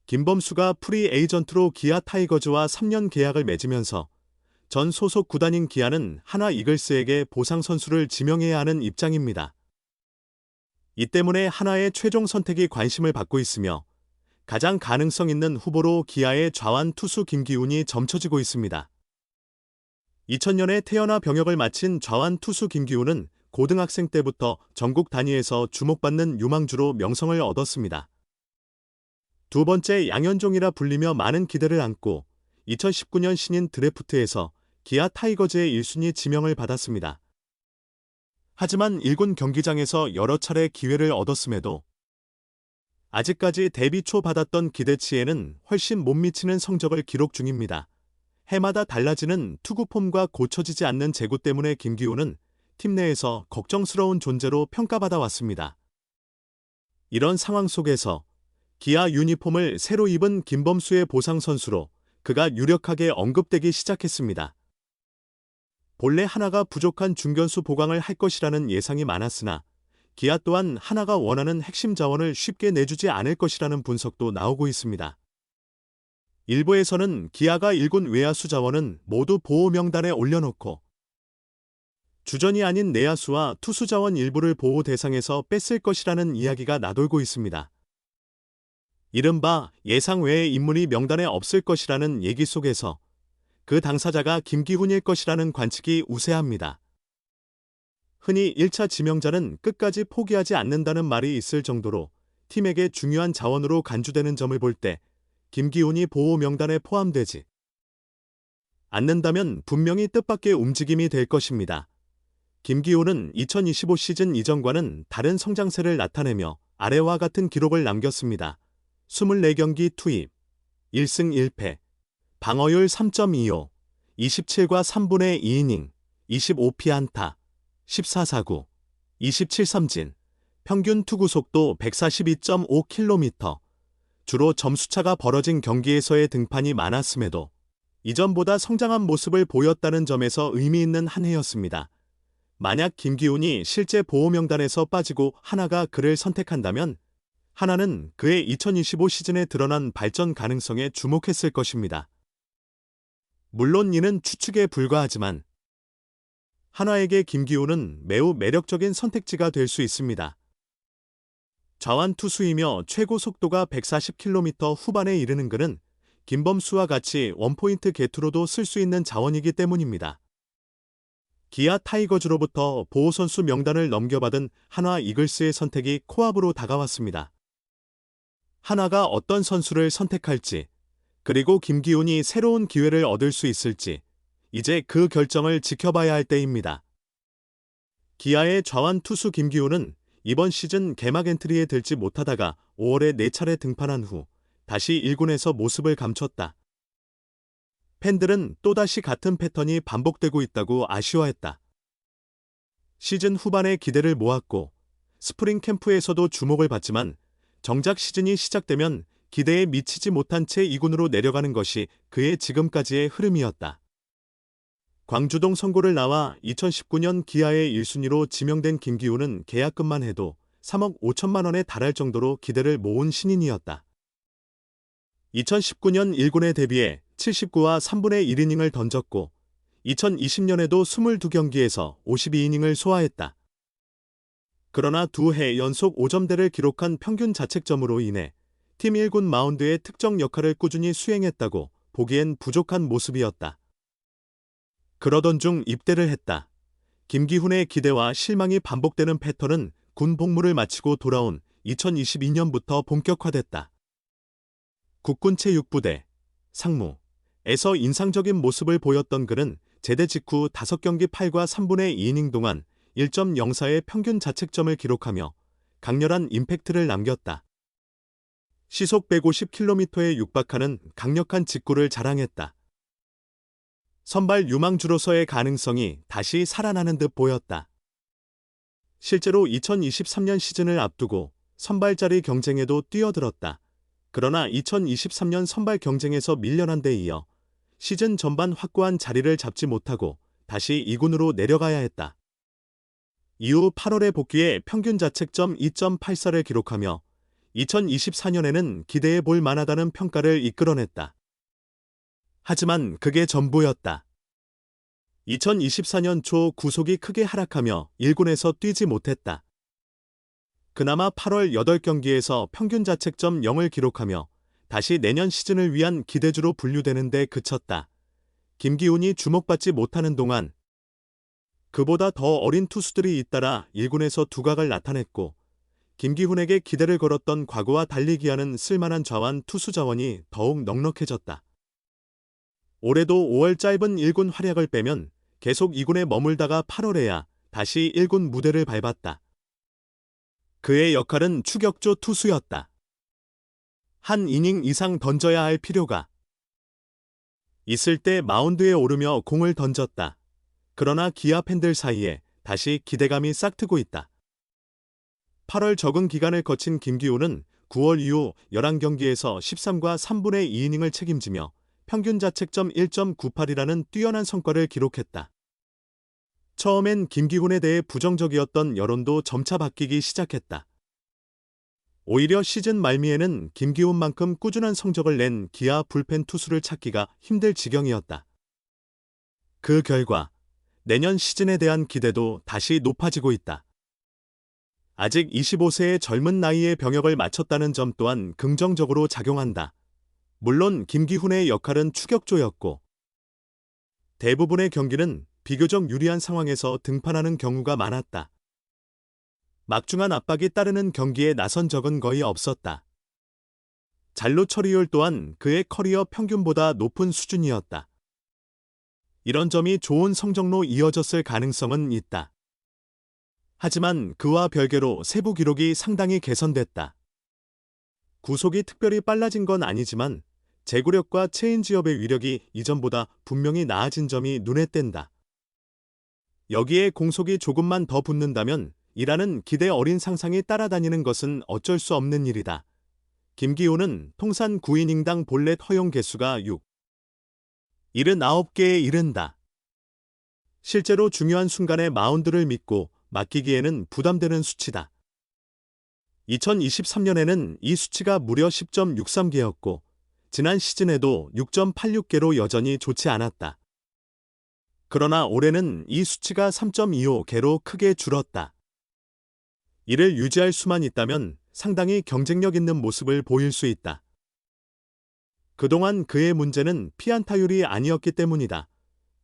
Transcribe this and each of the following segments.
김범수가 프리 에이전트로 기아 타이거즈와 3년 계약을 맺으면서 전 소속 구단인 기아는 하나 이글스에게 보상 선수를 지명해야 하는 입장입니다. 이 때문에 하나의 최종 선택이 관심을 받고 있으며 가장 가능성 있는 후보로 기아의 좌완 투수 김기훈이 점쳐지고 있습니다. 2000년에 태어나 병역을 마친 좌완 투수 김기훈은 고등학생 때부터 전국 단위에서 주목받는 유망주로 명성을 얻었습니다. 두 번째 양현종이라 불리며 많은 기대를 안고 2019년 신인 드래프트에서 기아 타이거즈의 1순위 지명을 받았습니다. 하지만 1군 경기장에서 여러 차례 기회를 얻었음에도 아직까지 데뷔 초 받았던 기대치에는 훨씬 못 미치는 성적을 기록 중입니다. 해마다 달라지는 투구 폼과 고쳐지지 않는 제구 때문에 김기훈은 팀 내에서 걱정스러운 존재로 평가받아 왔습니다. 이런 상황 속에서 기아 유니폼을 새로 입은 김범수의 보상 선수로 그가 유력하게 언급되기 시작했습니다. 본래 하나가 부족한 중견수 보강을 할 것이라는 예상이 많았으나 기아 또한 하나가 원하는 핵심 자원을 쉽게 내주지 않을 것이라는 분석도 나오고 있습니다. 일부에서는 기아가 1군 외야수 자원은 모두 보호 명단에 올려놓고 주전이 아닌 내야수와 투수 자원 일부를 보호 대상에서 뺐을 것이라는 이야기가 나돌고 있습니다. 이른바 예상 외의 인물이 명단에 없을 것이라는 얘기 속에서 그 당사자가 김기훈일 것이라는 관측이 우세합니다. 흔히 1차 지명자는 끝까지 포기하지 않는다는 말이 있을 정도로 팀에게 중요한 자원으로 간주되는 점을 볼 때 김기훈이 보호 명단에 포함되지 않는다면 분명히 뜻밖의 움직임이 될 것입니다. 김기훈은 2025 시즌 이전과는 다른 성장세를 나타내며 아래와 같은 기록을 남겼습니다. 24경기 투입, 1승 1패, 방어율 3.25, 27과 3분의 2이닝, 25피안타, 14사구, 27삼진, 평균 투구 속도 142.5km, 주로 점수차가 벌어진 경기에서의 등판이 많았음에도 이전보다 성장한 모습을 보였다는 점에서 의미 있는 한 해였습니다. 만약 김기훈이 실제 보호 명단에서 빠지고 하나가 그를 선택한다면 하나는 그의 2025 시즌에 드러난 발전 가능성에 주목했을 것입니다. 물론 이는 추측에 불과하지만 하나에게 김기훈은 매우 매력적인 선택지가 될 수 있습니다. 좌완 투수이며 최고 속도가 140km 후반에 이르는 그는 김범수와 같이 원포인트 개투로도 쓸 수 있는 자원이기 때문입니다. 기아 타이거즈로부터 보호선수 명단을 넘겨받은 한화 이글스의 선택이 코앞으로 다가왔습니다. 하나가 어떤 선수를 선택할지, 그리고 김기훈이 새로운 기회를 얻을 수 있을지, 이제 그 결정을 지켜봐야 할 때입니다. 기아의 좌완 투수 김기훈은 이번 시즌 개막 엔트리에 들지 못하다가 5월에 4차례 등판한 후 다시 1군에서 모습을 감췄다. 팬들은 또다시 같은 패턴이 반복되고 있다고 아쉬워했다. 시즌 후반에 기대를 모았고 스프링 캠프에서도 주목을 받지만 정작 시즌이 시작되면 기대에 미치지 못한 채 2군으로 내려가는 것이 그의 지금까지의 흐름이었다. 광주동 선고를 나와 2019년 기아의 1순위로 지명된 김기훈은 계약금만 해도 3억 5천만 원에 달할 정도로 기대를 모은 신인이었다. 2019년 1군에 데뷔해 79와 3분의 1이닝을 던졌고 2020년에도 22경기에서 52이닝을 소화했다. 그러나 2해 연속 5점대를 기록한 평균 자책점으로 인해 팀 1군 마운드의 특정 역할을 꾸준히 수행했다고 보기엔 부족한 모습이었다. 그러던 중 입대를 했다. 김기훈의 기대와 실망이 반복되는 패턴은 군 복무를 마치고 돌아온 2022년부터 본격화됐다. 국군체육부대, 상무에서 인상적인 모습을 보였던 그는 제대 직후 5경기 8과 3분의 2이닝 동안 1.04의 평균 자책점을 기록하며 강렬한 임팩트를 남겼다. 시속 150km에 육박하는 강력한 직구를 자랑했다. 선발 유망주로서의 가능성이 다시 살아나는 듯 보였다. 실제로 2023년 시즌을 앞두고 선발 자리 경쟁에도 뛰어들었다. 그러나 2023년 선발 경쟁에서 밀려난 데 이어 시즌 전반 확고한 자리를 잡지 못하고 다시 2군으로 내려가야 했다. 이후 8월에 복귀해 평균 자책점 2.84를 기록하며 2024년에는 기대해 볼 만하다는 평가를 이끌어냈다. 하지만 그게 전부였다. 2024년 초 구속이 크게 하락하며 1군에서 뛰지 못했다. 그나마 8월 8경기에서 평균 자책점 0을 기록하며 다시 내년 시즌을 위한 기대주로 분류되는 데 그쳤다. 김기훈이 주목받지 못하는 동안 그보다 더 어린 투수들이 잇따라 1군에서 두각을 나타냈고 김기훈에게 기대를 걸었던 과거와 달리 기아는 쓸만한 좌완 투수 자원이 더욱 넉넉해졌다. 올해도 5월 짧은 1군 활약을 빼면 계속 2군에 머물다가 8월에야 다시 1군 무대를 밟았다. 그의 역할은 추격조 투수였다. 한 이닝 이상 던져야 할 필요가 있을 때 마운드에 오르며 공을 던졌다. 그러나 기아 팬들 사이에 다시 기대감이 싹트고 있다. 8월 적응 기간을 거친 김기훈은 9월 이후 11경기에서 13과 3분의 2이닝을 책임지며 평균 자책점 1.98이라는 뛰어난 성과를 기록했다. 처음엔 김기훈에 대해 부정적이었던 여론도 점차 바뀌기 시작했다. 오히려 시즌 말미에는 김기훈만큼 꾸준한 성적을 낸 기아 불펜 투수를 찾기가 힘들 지경이었다. 그 결과 내년 시즌에 대한 기대도 다시 높아지고 있다. 아직 25세의 젊은 나이에 병역을 마쳤다는 점 또한 긍정적으로 작용한다. 물론 김기훈의 역할은 추격조였고 대부분의 경기는 비교적 유리한 상황에서 등판하는 경우가 많았다. 막중한 압박이 따르는 경기에 나선 적은 거의 없었다. 잔루 처리율 또한 그의 커리어 평균보다 높은 수준이었다. 이런 점이 좋은 성적로 이어졌을 가능성은 있다. 하지만 그와 별개로 세부 기록이 상당히 개선됐다. 구속이 특별히 빨라진 건 아니지만 제구력과 체인지업의 위력이 이전보다 분명히 나아진 점이 눈에 띈다. 여기에 공속이 조금만 더 붙는다면 이라는 기대 어린 상상이 따라다니는 것은 어쩔 수 없는 일이다. 김기훈은 통산 9이닝당 볼넷 허용 개수가 79개에 이른다. 실제로 중요한 순간에 마운드를 믿고 맡기기에는 부담되는 수치다. 2023년에는 이 수치가 무려 10.63개였고 지난 시즌에도 6.86개로 여전히 좋지 않았다. 그러나 올해는 이 수치가 3.25개로 크게 줄었다. 이를 유지할 수만 있다면 상당히 경쟁력 있는 모습을 보일 수 있다. 그동안 그의 문제는 피안타율이 아니었기 때문이다.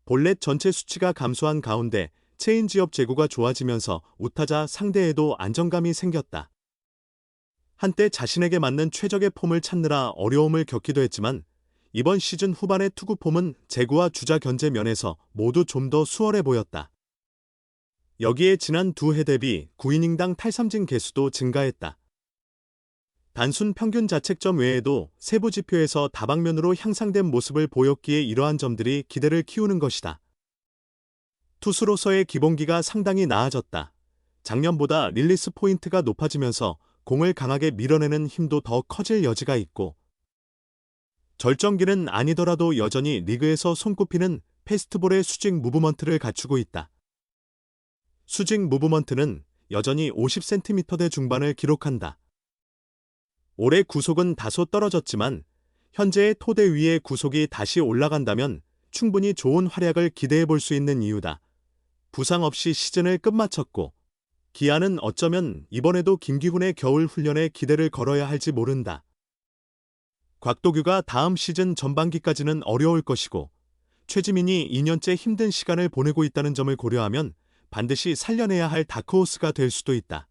볼넷 전체 수치가 감소한 가운데 체인지업 제구가 좋아지면서 우타자 상대에도 안정감이 생겼다. 한때 자신에게 맞는 최적의 폼을 찾느라 어려움을 겪기도 했지만 이번 시즌 후반의 투구 폼은 제구와 주자 견제 면에서 모두 좀 더 수월해 보였다. 여기에 지난 두 해 대비 9이닝당 탈삼진 개수도 증가했다. 단순 평균 자책점 외에도 세부 지표에서 다방면으로 향상된 모습을 보였기에 이러한 점들이 기대를 키우는 것이다. 투수로서의 기본기가 상당히 나아졌다. 작년보다 릴리스 포인트가 높아지면서 공을 강하게 밀어내는 힘도 더 커질 여지가 있고 절정기는 아니더라도 여전히 리그에서 손꼽히는 패스트볼의 수직 무브먼트를 갖추고 있다. 수직 무브먼트는 여전히 50cm대 중반을 기록한다. 올해 구속은 다소 떨어졌지만 현재의 토대 위에 구속이 다시 올라간다면 충분히 좋은 활약을 기대해 볼 수 있는 이유다. 부상 없이 시즌을 끝마쳤고 기아는 어쩌면 이번에도 김기훈의 겨울 훈련에 기대를 걸어야 할지 모른다. 곽도규가 다음 시즌 전반기까지는 어려울 것이고 최지민이 2년째 힘든 시간을 보내고 있다는 점을 고려하면 반드시 살려내야 할 다크호스가 될 수도 있다.